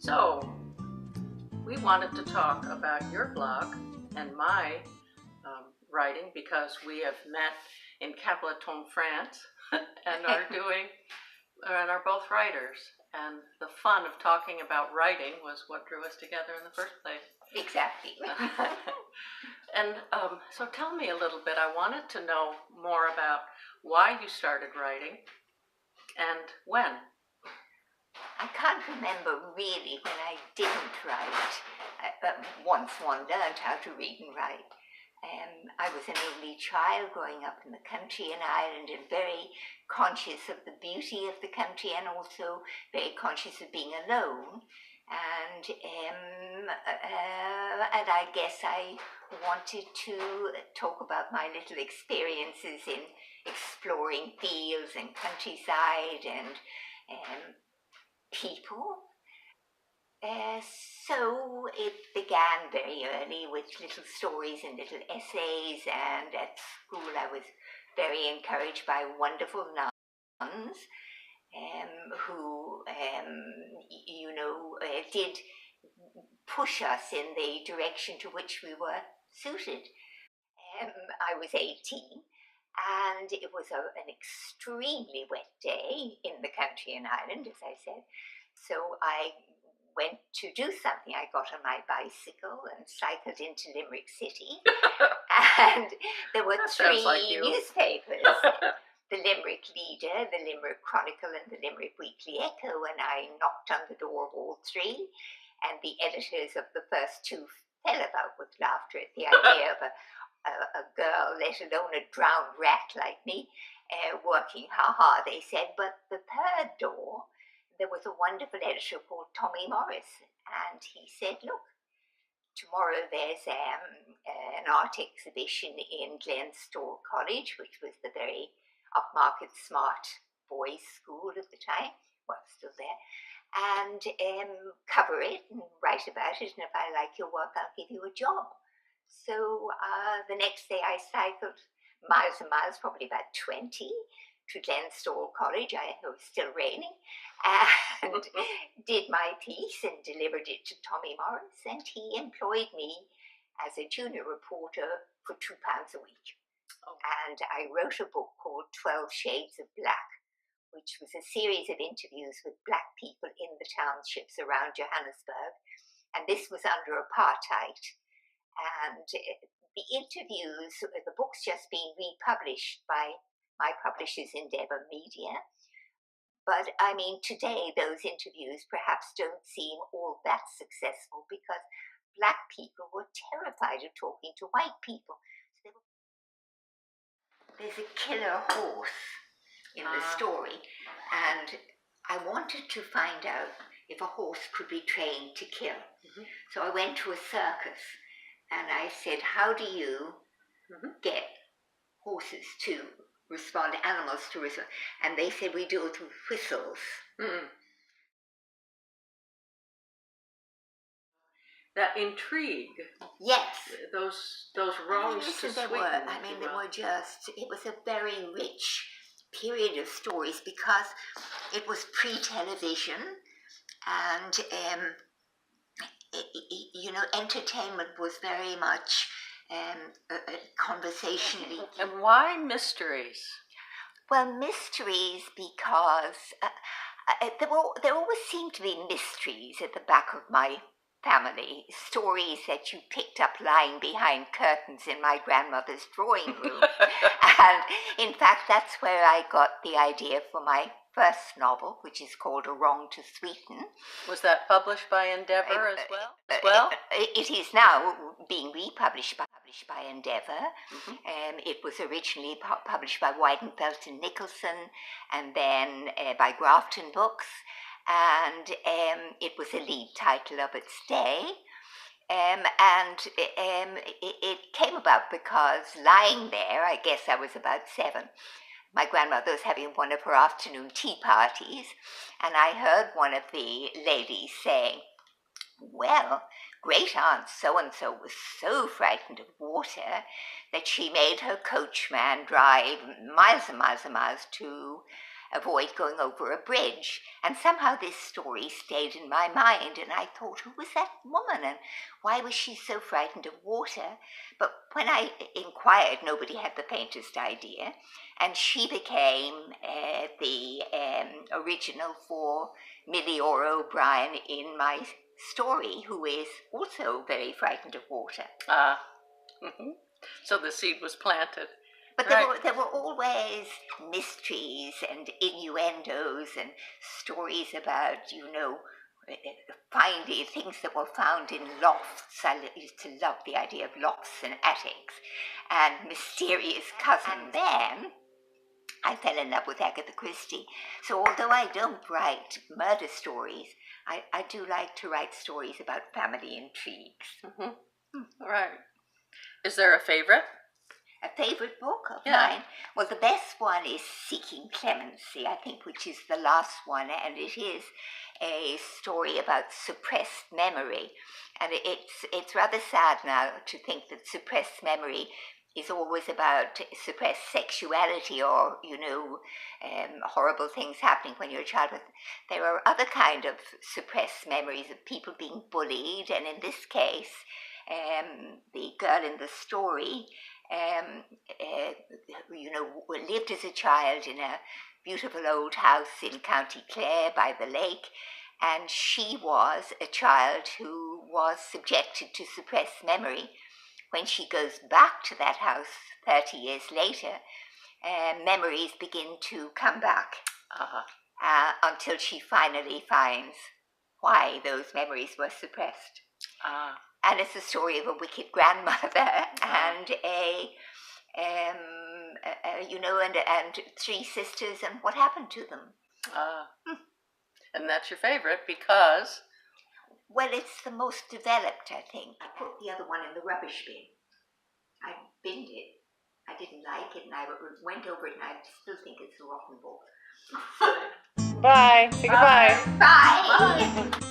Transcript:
So, we wanted to talk about your blog and my writing because we have met in Capleton, France, and are both writers. And the fun of talking about writing was what drew us together in the first place. Exactly. And so tell me a little bit. I wanted to know more about why you started writing and when. I can't remember really when I didn't write, but once one learned how to read and write. I was an only child growing up in the country in Ireland and very conscious of the beauty of the country and also very conscious of being alone. And I guess I wanted to talk about my little experiences in exploring fields and countryside and people. So it began very early with little stories and little essays, and at school I was very encouraged by wonderful nuns who, did push us in the direction to which we were suited. I was 18 and it was an extremely wet day in the country in Ireland, as I said. So I went to do something. I got on my bicycle and cycled into Limerick City. And there were three newspapers, the Limerick Leader, the Limerick Chronicle, and the Limerick Weekly Echo. And I knocked on the door of all three. And the editors of the first two fell about with laughter at the idea of a girl, let alone a drowned rat like me, working hard, they said. But the third door, there was a wonderful editor called Tommy Morris, and he said, look, tomorrow there's an art exhibition in Glenstore College, which was the very upmarket smart boys' school at the time, well, still there, and cover it and write about it, and if I like your work, I'll give you a job. So the next day I cycled miles and miles, probably about 20, to Glenstore College. It was still raining, and did my piece and delivered it to Tommy Morris, and he employed me as a junior reporter for £2 a week. Oh. And I wrote a book called 12 Shades of Black, which was a series of interviews with black people in the townships around Johannesburg, and this was under apartheid. And the interviews, the book's just been republished by my publishers, Endeavour Media. But I mean, today those interviews perhaps don't seem all that successful because black people were terrified of talking to white people. So there's a killer horse in the story, and I wanted to find out if a horse could be trained to kill. Mm-hmm. So I went to a circus and I said, how do you get horses to respond, animals to respond? And they said, we do it with whistles. Mm-hmm. That intrigue. Yes. Those roles to sweeten. It was a very rich period of stories because it was pre-television and, entertainment was very much conversationally. And why mysteries? Well, mysteries because there always seemed to be mysteries at the back of my family, stories that you picked up lying behind curtains in my grandmother's drawing room. And in fact, that's where I got the idea for my first novel, which is called A Wrong to Sweeten. Was that published by Endeavour as well? It is now being republished by Endeavour. Mm-hmm. It was originally published by Weidenfeld and Nicholson, and then by Grafton Books. And it was a lead title of its day. It came about because lying there, I guess I was about 7, my grandmother was having one of her afternoon tea parties, and I heard one of the ladies saying, well, great aunt so-and-so was so frightened of water that she made her coachman drive miles and miles and miles to avoid going over a bridge. And somehow this story stayed in my mind, and I thought, who was that woman and why was she so frightened of water? But when I inquired, nobody had the faintest idea, and she became the original for Millie Ora O'Brien in my story, who is also very frightened of water. Mhm. So the seed was planted. But Right. there were always mysteries and innuendos and stories about, finding things that were found in lofts. I used to love the idea of lofts and attics and mysterious cousins. And then I fell in love with Agatha Christie. So although I don't write murder stories, I do like to write stories about family intrigues. Right. Is there a favorite? A favorite book of Yeah. mine? Well, the best one is Seeking Clemency, I think, which is the last one, and it is a story about suppressed memory. And it's rather sad now to think that suppressed memory is always about suppressed sexuality or, horrible things happening when you're a child. But there are other kind of suppressed memories of people being bullied, and in this case, the girl in the story lived as a child in a beautiful old house in County Clare by the lake, and she was a child who was subjected to suppressed memory. When she goes back to that house 30 years later, memories begin to come back until she finally finds why those memories were suppressed. And it's the story of a wicked grandmother and and three sisters and what happened to them. And that's your favorite because? Well, it's the most developed, I think. I put the other one in the rubbish bin. I binned it. I didn't like it, and I went over it, and I still think it's a rotten book. Bye. Say goodbye. Bye. Bye.